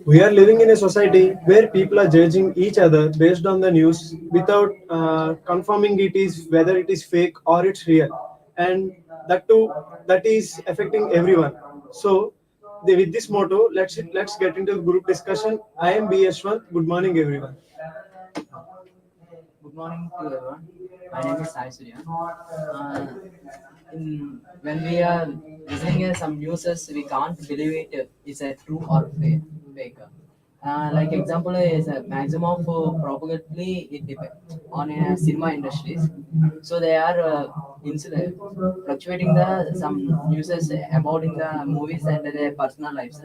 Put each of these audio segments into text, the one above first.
We are living in a society where people are judging each other based on the news without confirming it is whether it is fake or it's real, and that too that is affecting everyone. So, with this motto, let's get into the group discussion. I am B. Yashwant. Good morning, everyone. Good morning to everyone. My name is Sai Surya. When we are listening to some news, we can't believe it is a true or fake. Like example is a maximum of propagandly it depends on cinema industries. So they are fluctuating the some news about in the movies and their personal lives.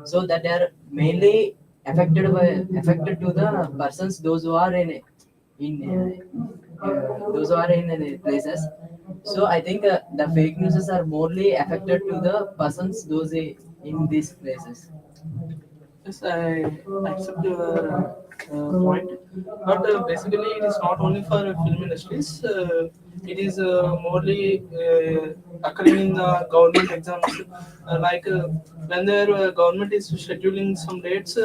So that they are mainly affected to the persons those who are in those who are in places. So I think the fake news are morely affected to the persons those in these places. Yes, I accept your point, but basically it is not only for film industries. It is morely occurring in the government exams. When their government is scheduling some dates,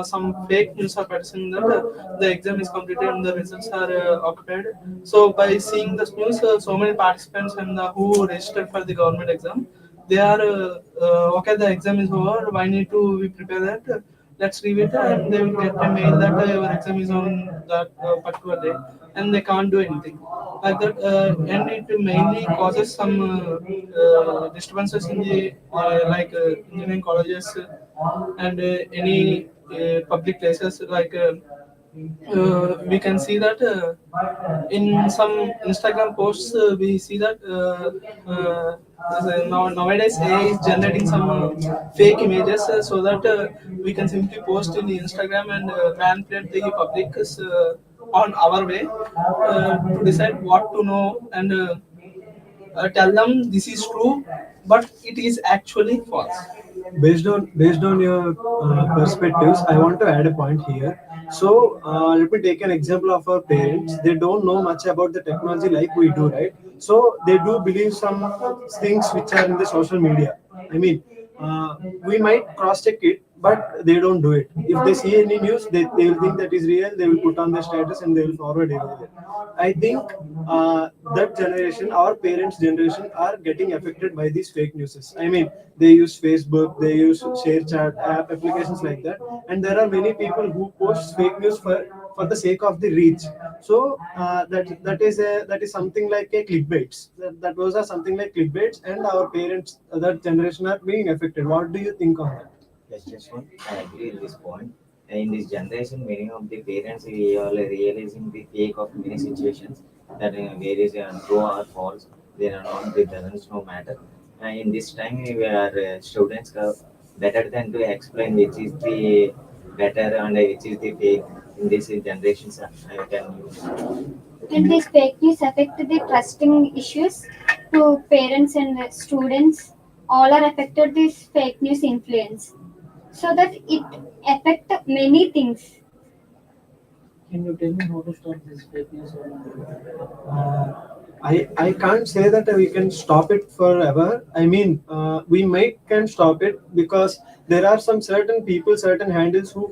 some fake news are passing that the exam is completed and the results are occupied. So by seeing this news, so many participants and who registered for the government exam, they are okay, the exam is over, why need to we prepare that, let's leave it, and they will get a mail that your exam is on that particular day, and they can't do anything like that, and it mainly causes some disturbances in the engineering colleges and any public places we can see that in some Instagram posts we see that nowadays AI is generating some fake images so that we can simply post in Instagram and manipulate the public on our way to decide what to know and tell them this is true, but it is actually false. Based on your perspectives, I want to add a point here. So let me take an example of our parents. They don't know much about the technology like we do, right? So they do believe some things which are in the social media. I mean, we might cross check it, but they don't do it. If they see any news, they will think that is real. They will put on their status and they will forward it. I think that generation, our parents' generation, are getting affected by these fake news. I mean, they use Facebook, they use share chat app applications like that, and there are many people who post fake news for the sake of the reach. So that is something like a clickbaits. Those are something like clickbaits, and our parents, that generation, are being affected. What do you think on that? Yes, just one. I agree with this point. In this generation, many of the parents we are realizing the fake of many situations that where is true or false. They are not. It doesn't no matter. In this time, we are students better than to explain which is the better and which is the fake in this generations. I can use. And these fake news affect the trusting issues to parents and students. All are affected this fake news influence. So that it affect many things. Can you tell me how to stop this fake news? I can't say that we can stop it forever. I mean, we might can stop it because there are some certain people, certain handles who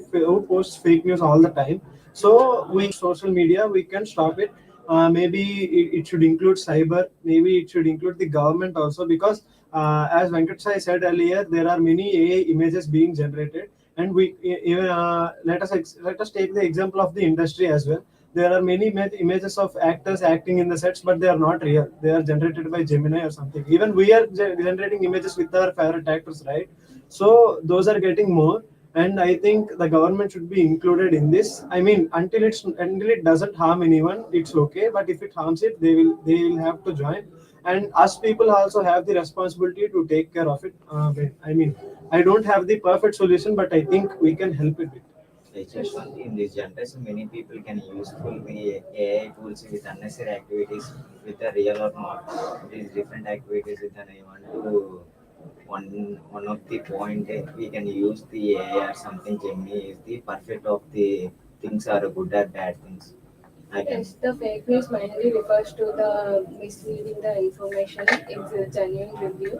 post fake news all the time. So we social media, we can stop it. Maybe it should include cyber. Maybe it should include the government also, because as Venkat Sai said earlier, there are many AI images being generated, and even let us take the example of the industry as well. There are many images of actors acting in the sets, but they are not real. They are generated by Gemini or something. Even we are generating images with our favorite actors, right? So those are getting more, and I think the government should be included in this. I mean, until it doesn't harm anyone, it's okay. But if it harms it, they will have to join. And us people also have the responsibility to take care of it. I mean, I don't have the perfect solution, but I think we can help it with. Just in this generation, many people can useful the AI tools with unnecessary activities with the real or not. These different activities with an I want to one of the point we can use the AI or something. Gemini is the perfect of the things are good or bad things. I can. Yes, the fake news mainly refers to the misleading the information in the genuine review.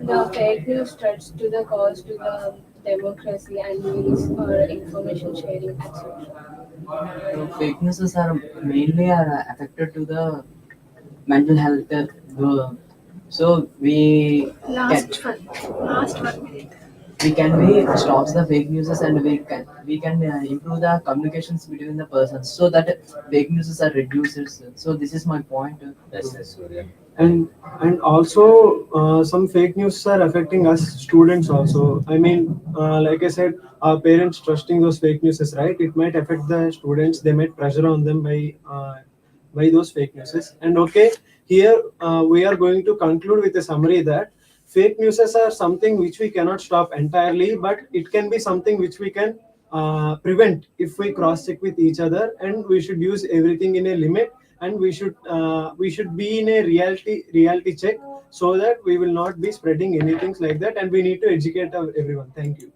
The fake news threats to the cause to the democracy and peace or information sharing, etc. So fake news are mainly are affected to the mental health. So can Last 1 minute. we can we stops the fake news and we can improve the communications between the persons so that fake news are reduced. So this is my point. Yes, yes, Surya. and and also some fake news are affecting us students also. I mean, like I said, our parents trusting those fake news is right, it might affect the students, they might pressure on them by those fake news. And okay, here we are going to conclude with a summary that fake news are something which we cannot stop entirely, but it can be something which we can prevent if we cross check with each other, and we should use everything in a limit, and we should be in a reality check, so that we will not be spreading anything like that, and we need to educate everyone. Thank you.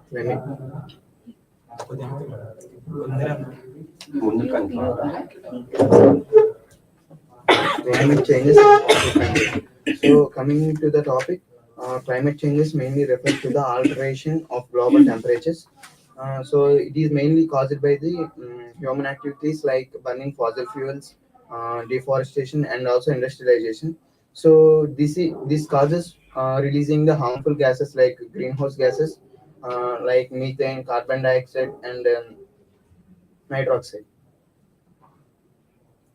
Climate. ముందు climate changes. So coming to the topic, climate changes mainly refer to the alteration of global temperatures. So it is mainly caused by the human activities like burning fossil fuels, deforestation, and also industrialization. So this causes releasing the harmful gases like greenhouse gases, like methane, carbon dioxide, and nitroxide.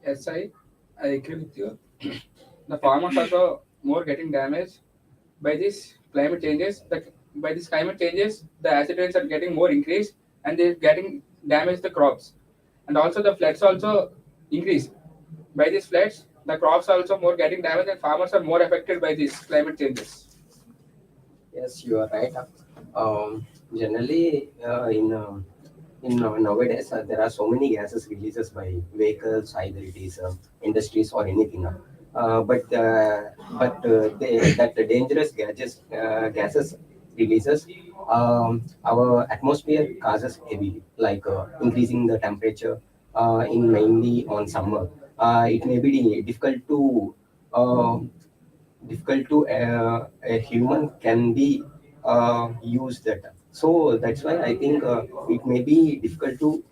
Yes, I agree with you. The farmers also more getting damaged by this climate changes. By this climate changes, the acid rains are getting more increased and they're getting damaged the crops. And also the floods also increase. By these floods, the crops are also more getting damaged and farmers are more affected by these climate changes. Yes, you are right. Generally, in nowadays there are so many gases releases by vehicles, either it is industries or anything. That dangerous gases releases our atmosphere causes heavily, like increasing the temperature in mainly on summer. It may be uh, difficult to a human can be use that. So that's why I think it may be difficult to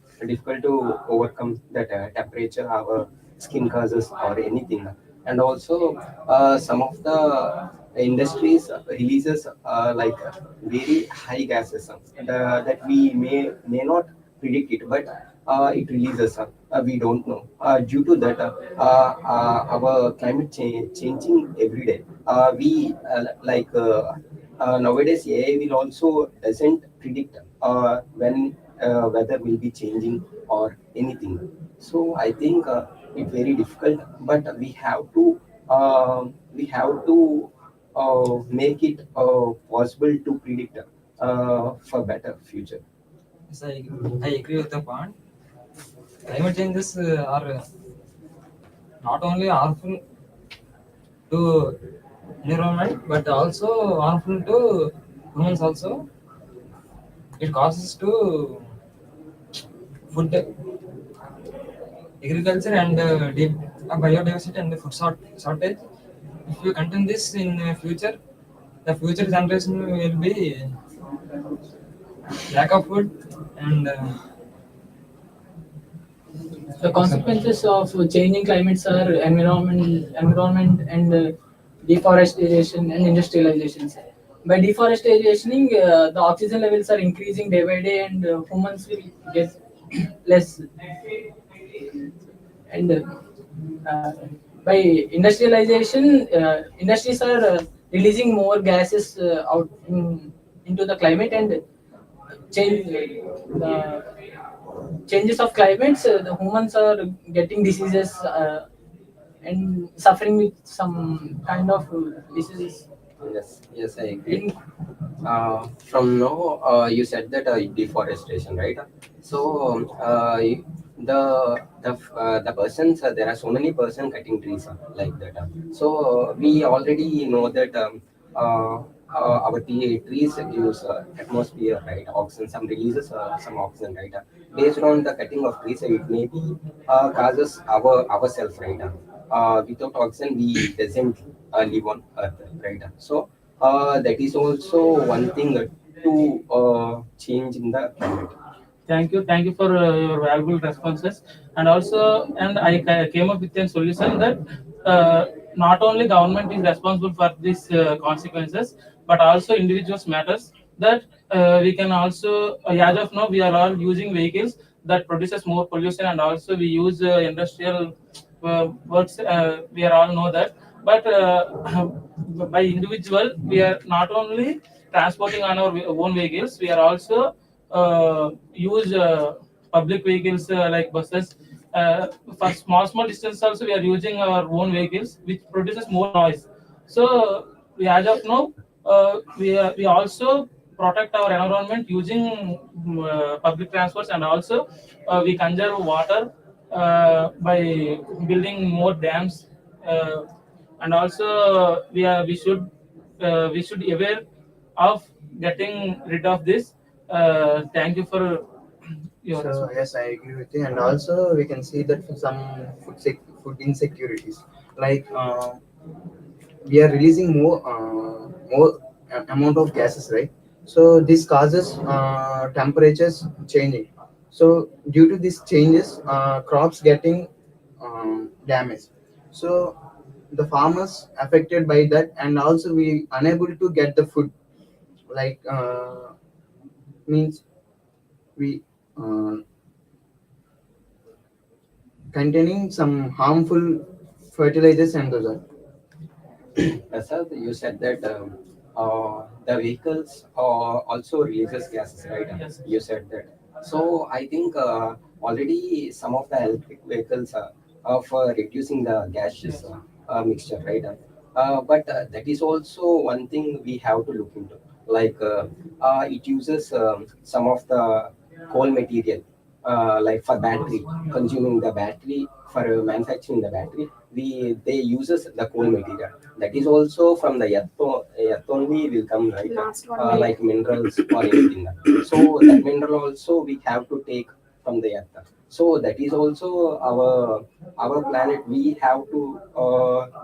overcome that temperature our skin causes or anything. And also some of the industries releases like very high gases that we may not predict it, but it releases. We don't know. Due to that, our climate changing every day. We nowadays AI will also doesn't predict when weather will be changing or anything. So I think it's very difficult, but we have to make it possible to predict for better future. Yes, I agree with the point. Climate changes are not only harmful to environment but also harmful to humans also. It causes to food agriculture and biodiversity and food shortage. If we continue this in future, the future generation will be lack of food and The consequences of changing climates are environment and deforestation and industrialization. By deforestation, the oxygen levels are increasing day by day, and humans will get less. And by industrialization, industries are releasing more gases out into the climate and change the changes of climates. The humans are getting diseases and suffering with some kind of diseases. Yes, yes, I agree. In, From now, you said that deforestation, right? So the persons there are so many person cutting trees like that. So we already know that our trees use atmosphere, right? Oxygen, some releases some oxygen, right? Based on the cutting of trees, it may be causes ourselves, right? Without oxygen, we doesn't live on Earth, right? So that is also one thing to change in the climate. thank you for your valuable responses. And also, and came up with a solution that not only government is responsible for these consequences, but also individuals matters. That we can also, as of now, we are all using vehicles that produces more pollution, and also we use industrial works. We are all know that, but by individual, we are not only transporting on our own vehicles, we are also use public vehicles like buses. For small distance also we are using our own vehicles, which produces more noise. So we, as of now, we also protect our environment using public transports, and also we conserve water by building more dams. and also we should aware of getting rid of this. Thank you for your So response. yes, I agree with you. And also we can see that for some food insecurities, like we are releasing more amount of gases, right? So this causes temperatures changing. So due to these changes, crops getting damaged. So the farmers affected by that, and also we unable to get the food, like means we containing some harmful fertilizers and those are. Prasad, you said that the vehicles also releases gases, right? Yes. You said that. So I think already some of the electric vehicles are for reducing the gaseous mixture, right? But that is also one thing we have to look into. Like it uses some of the coal material, like for battery, consuming the battery for manufacturing the battery. They uses the coal material that is also from the earth only will come, right? Like minerals or anything. So that mineral also we have to take from the earth. So that is also our planet. We have to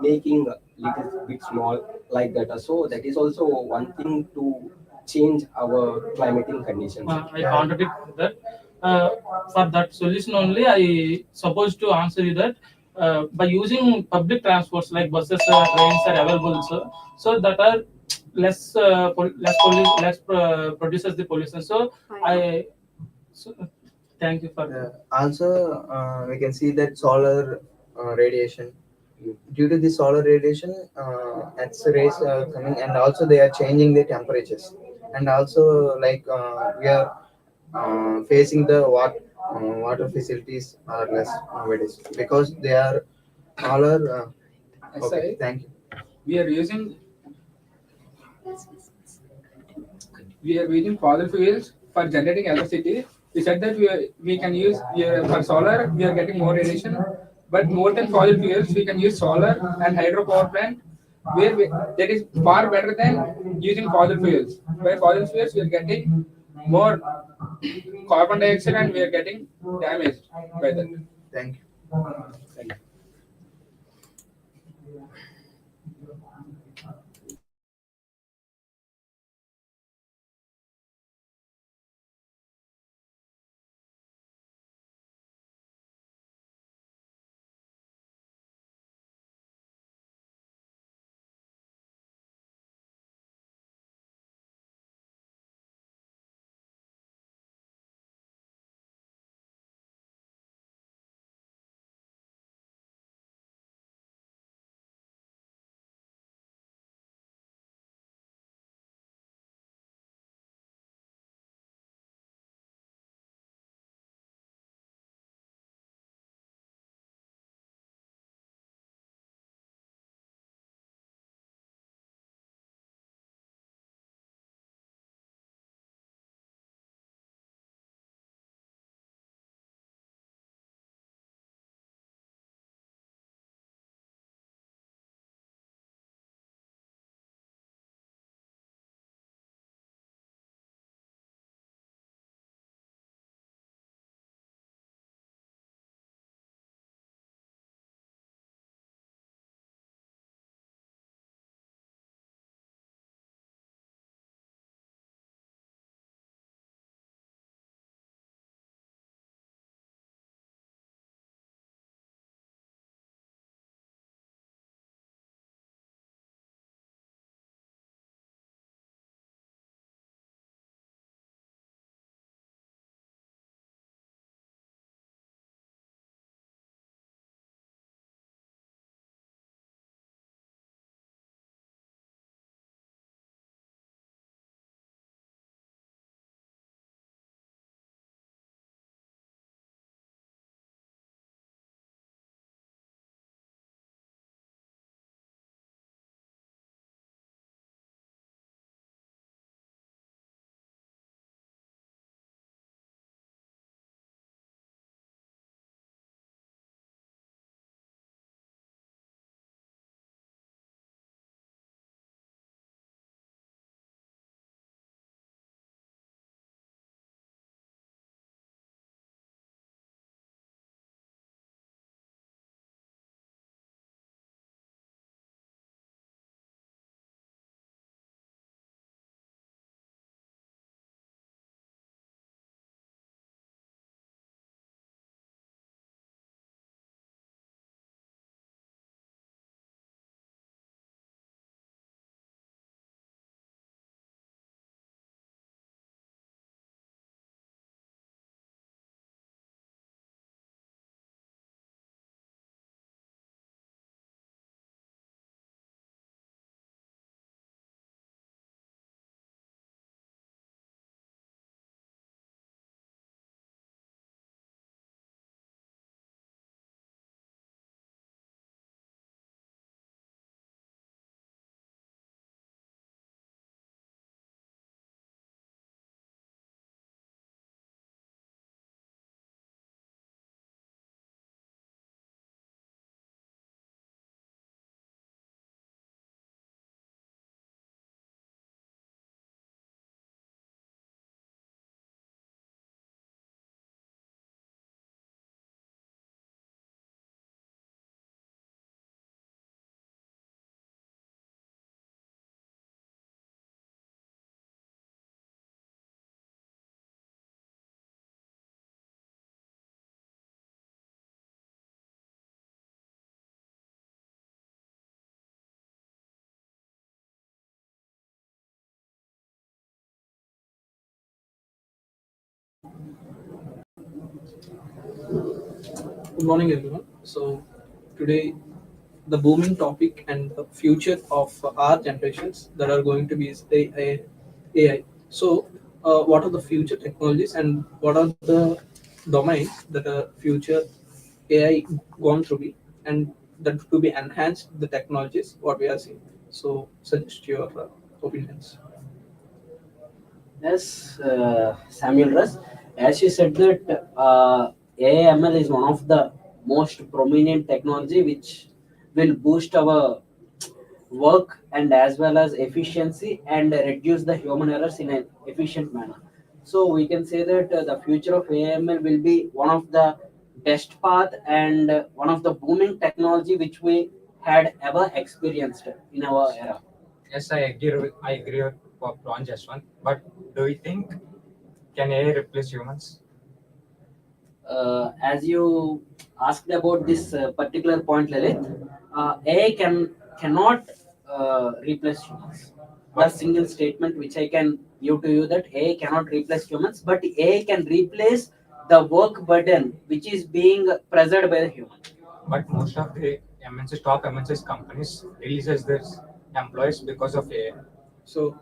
making a little bit small like that. So that is also one thing to change our climatic conditions. I contradict that. For that solution only, I supposed to answer you that by using public transports like buses, trains are available, so that are less produces the pollution. So I so, thank you for that. Also, we can see that solar radiation. Due to the solar radiation, X-rays are coming, and also they are changing the temperatures. And also, like we are facing the water facilities are less nowadays because they are all are. Okay, SI, thank you. we are using we are using fossil fuels for generating electricity. We said that we can use for solar, we are getting more radiation, but more than fossil fuels, we can use solar and hydropower plant, where that is far better than using fossil fuels. By fossil fuels, we are getting more carbon dioxide and we are getting damaged by that. Thank you. Thank you. Good morning, everyone. So, today the booming topic and the future of our generations that are going to be is AI. So, what are the future technologies and what are the domains that are future AI going to be and that to be enhanced the technologies what we are seeing. So, suggest your opinions. Yes, Samuel Russ, as you said that AML is one of the most prominent technology which will boost our work and as well as efficiency and reduce the human errors in an efficient manner. So we can say that the future of AML will be one of the best path and one of the booming technology which we had ever experienced in our era. Yes, I agree with Ron just one. But do you think can AI replace humans? As you asked about this particular point, Lalit, AI cannot replace humans. The single statement which I can give to you that AI cannot replace humans, but AI can replace the work burden which is being pressured by the human. But most of the top MNCs companies releases their employees because of AI. So,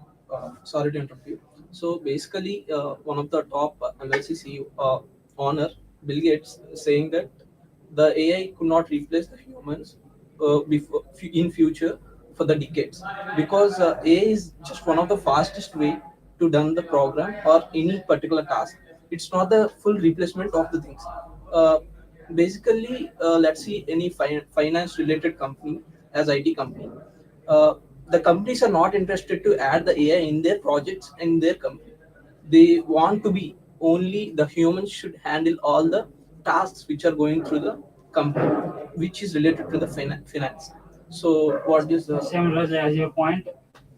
sorry to interrupt you. So, basically, one of the top MLC CEO, owner, Bill Gates, saying that the AI could not replace the humans in future for the decades because AI is just one of the fastest way to done the program or any particular task. It's not the full replacement of the things. Uh, Basically, let's see any finance related company as IT company. uh, the companies are not interested to add the AI in their projects in their company. They want to be only the humans should handle all the tasks which are going through the company, which is related to the finance. So, what is the Same as your point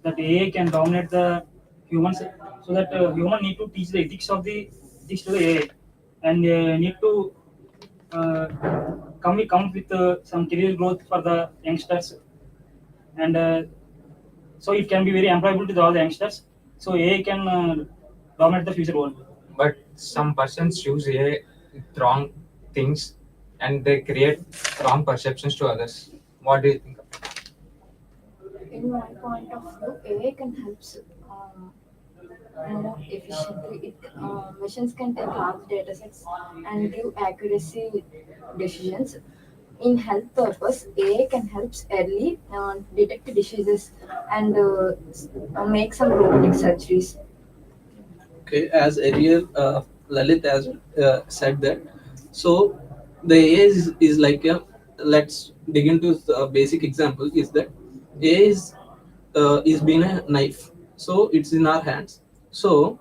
that AI can dominate the humans, so that human need to teach the ethics to the AI, and need to uh, come with some career growth for the youngsters, and so it can be very employable to all the youngsters. So AI can dominate the future world. But some persons use AI with wrong things and they create wrong perceptions to others. What do you think? In my point of view, AI can help more efficiently. Machines can take large data sets and give accuracy decisions. In health purpose, AI can help early detect diseases and make some robotic surgeries. okay? As earlier, Lalit has said that. So, the AI is like a let's dig into the basic example. Is that AI is being a knife, so it's in our hands. So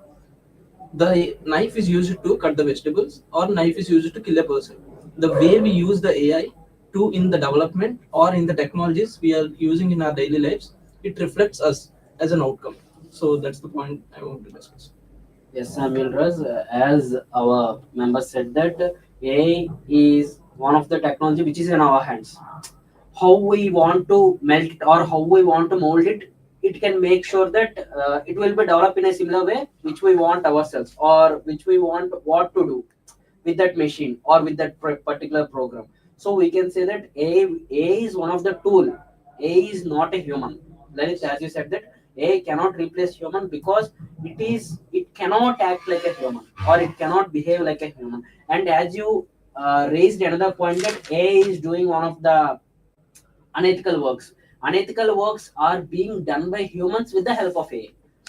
the knife is used to cut the vegetables or knife is used to kill a person. The way we use the AI to in the development or in the technologies we are using in our daily lives, it reflects us as an outcome. So that's the point I want to discuss. Yes, Samuel Raz, as our member said that AI is one of the technology which is in our hands. How we want to melt it or how we want to mold it, it can make sure that it will be developed in a similar way which we want ourselves or which we want what to do with that machine or with that particular program. So we can say that A is one of the tool. A is not a human. Lalit, as you said that A cannot replace human because it cannot act like a human or it cannot behave like a human. And as you raised another point that A is doing one of the unethical works. Unethical works are being done by humans with the help of AI.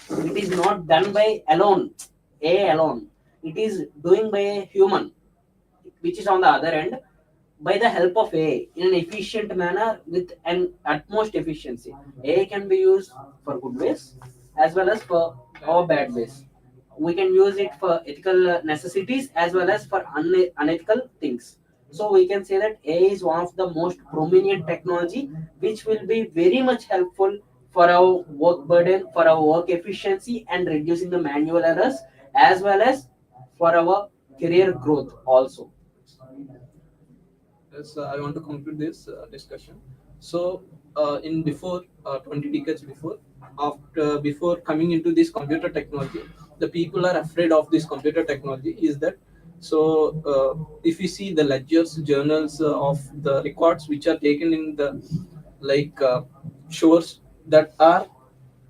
It is not done by alone, AI alone. It is doing by a human, which is on the other end by the help of AI in an efficient manner with an utmost efficiency. AI can be used for good ways as well as for our bad ways. We can use it for ethical necessities as well as for unethical things. So we can say that AI is one of the most prominent technology which will be very much helpful for our work burden, for our work efficiency and reducing the manual errors as well as for our career growth also. Yes, I want to conclude this discussion. So, in before 20 decades before, after before coming into this computer technology, the people are afraid of this computer technology. Is that So if you see the ledgers, journals of the records which are taken in the like shores that are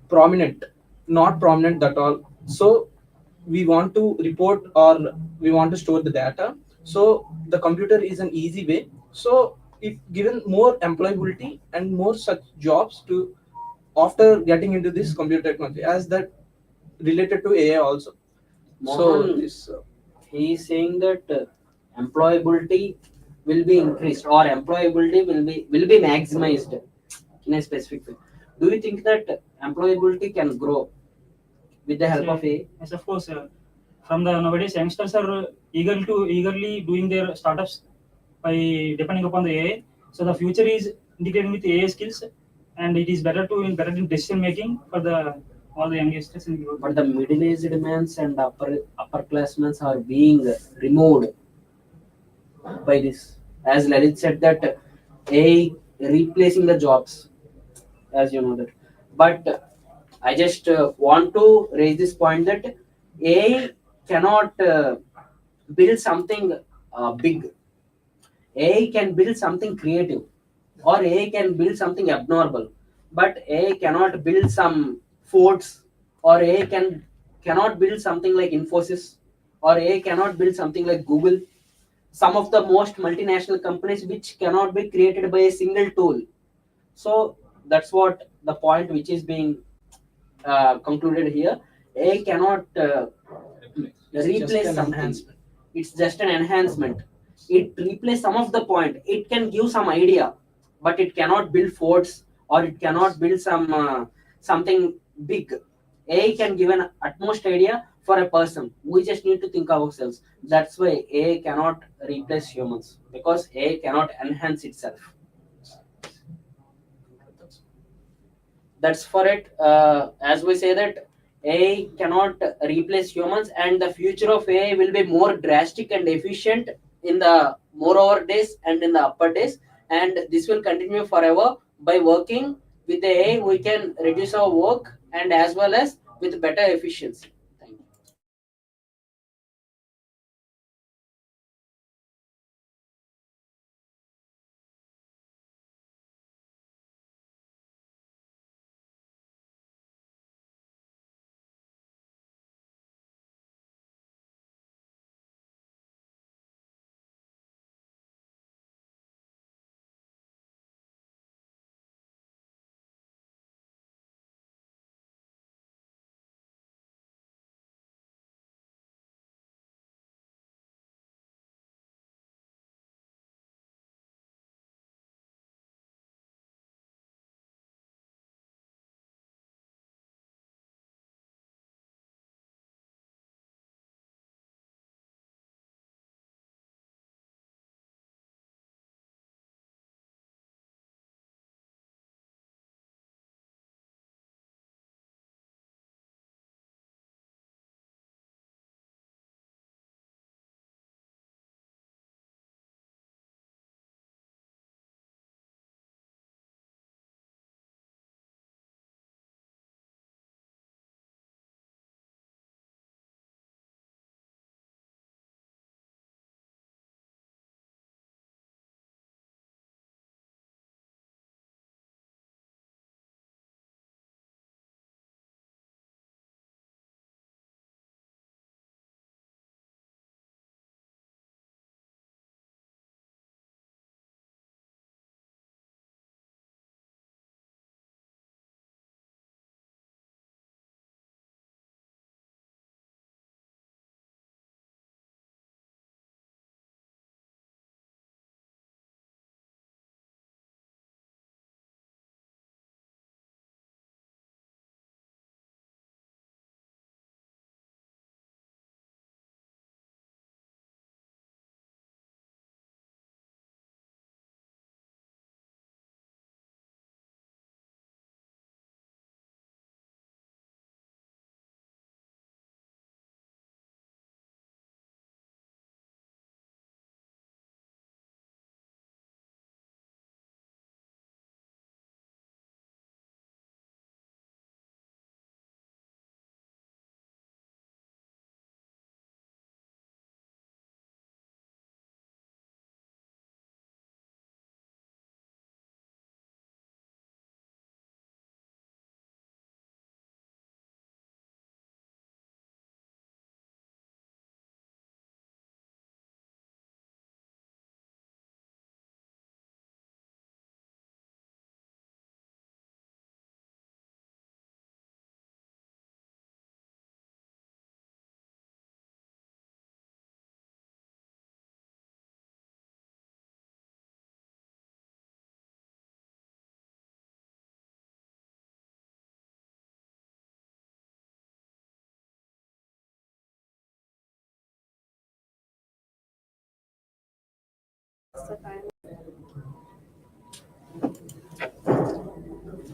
prominent, not prominent at all. So we want to report or we want to store the data. So the computer is an easy way. So if given more employability and more such jobs to after getting into this computer technology as that related to AI also. So Mohan, this he is saying that employability will be increased or employability will be maximized in a specific way. Do you think that employability can grow with the Yes, help of AI? yes, of course. From the nowadays, youngsters are eagerly doing their startups by depending upon the AI. So the future is integrating with AI skills, and it is better in decision making for the all the youngsters in the world. But the middle-aged men and upperclassmen are being removed by this. As Lalit said that AI replacing the jobs, as you know that. But I just want to raise this point that AI cannot build something big. AI can build something creative, or AI can build something abnormal. But AI cannot build some forts, or AI cannot build something like Infosys, or AI cannot build something like Google. Some of the most multinational companies which cannot be created by a single tool. So that's what the point which is being concluded here. AI cannot replace something. It's just an enhancement. It replace some of the point. It can give some idea, but it cannot build forts or it cannot build something big. AI can give an utmost idea for a person. We just need to think ourselves. That's why AI cannot replace humans because AI cannot enhance itself. That's for it. As we say that AI cannot replace humans, and the future of AI will be more drastic and efficient in the moreover days and in the upper days, and this will continue forever. By working with the AI, we can reduce our work and as well as with better efficiency. Thank you.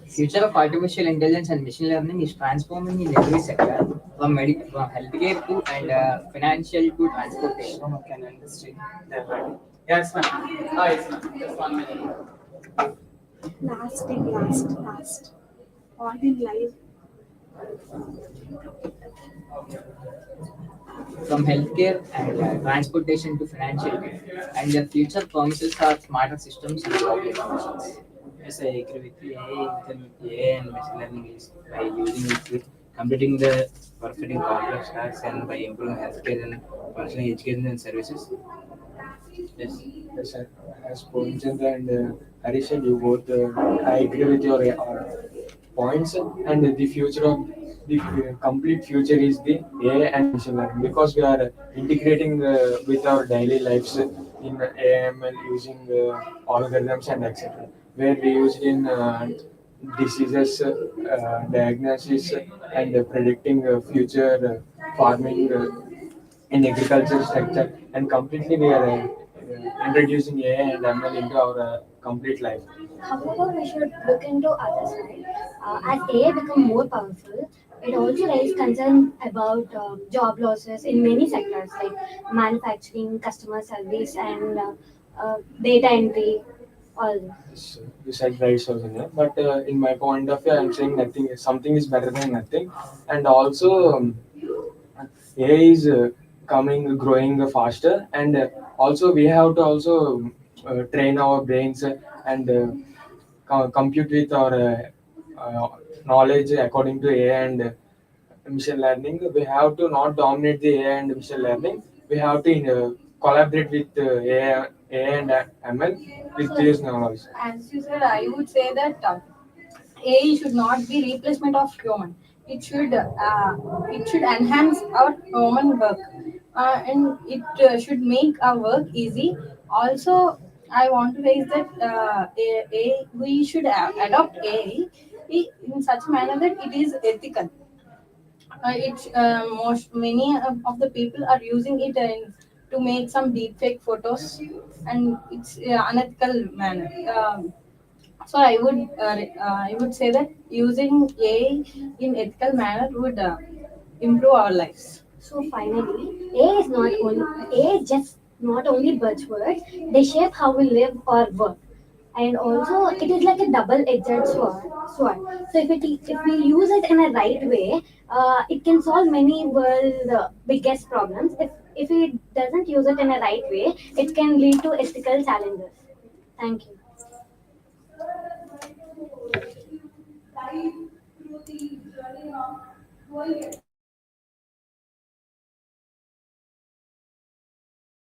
Future of artificial intelligence and machine learning is transforming in every sector, from healthcare to and financial to transportation. No, can understand. Yes, ma'am. Ah, yes, ma'am. Just 1 minute. Last. All in life. From healthcare and transportation to financial, and the future promises are smarter systems and applications. Yes, I agree with you. AI and machine learning is by using it with completing the perfecting complex tasks and by improving healthcare and functioning education and services. Yes. Yes, sir. As Poinchand and Harish said, you both, I agree with your points. And the future of the complete future is the AI and machine learning because we are integrating with our daily lives in AML using algorithms and etc. Where we use it in diseases, diagnosis, and predicting future farming. In agriculture sector and completely we are introducing AI and ML into our complete life. However, we should look into other side. As AI become more powerful, it also raises concern about job losses in many sectors like manufacturing, customer service, and data entry. All this. Yes, you said right, Sonia. But in my point of view, I'm saying nothing. Something is better than nothing, and also AI is coming, growing faster, and also we have to also train our brains and compute with our knowledge according to AI and machine learning. We have to not dominate the AI and machine learning. We have to collaborate with AI and ML with this knowledge. As you said, I would say that AI should not be replacement of human. It should enhance our human work, and it should make our work easy. Also, I want to raise that we should adopt AI in such a manner that it is ethical. Most many of the people are using it to make some deepfake photos, and it's unethical manner. I would say that using AI in ethical manner would improve our lives. So finally, AI is just not only buzzwords; they shape how we live or work. And also, it is like a double-edged sword. So if we use it in a right way, it can solve many world biggest problems. If it doesn't use it in a right way, it can lead to ethical challenges. Thank you.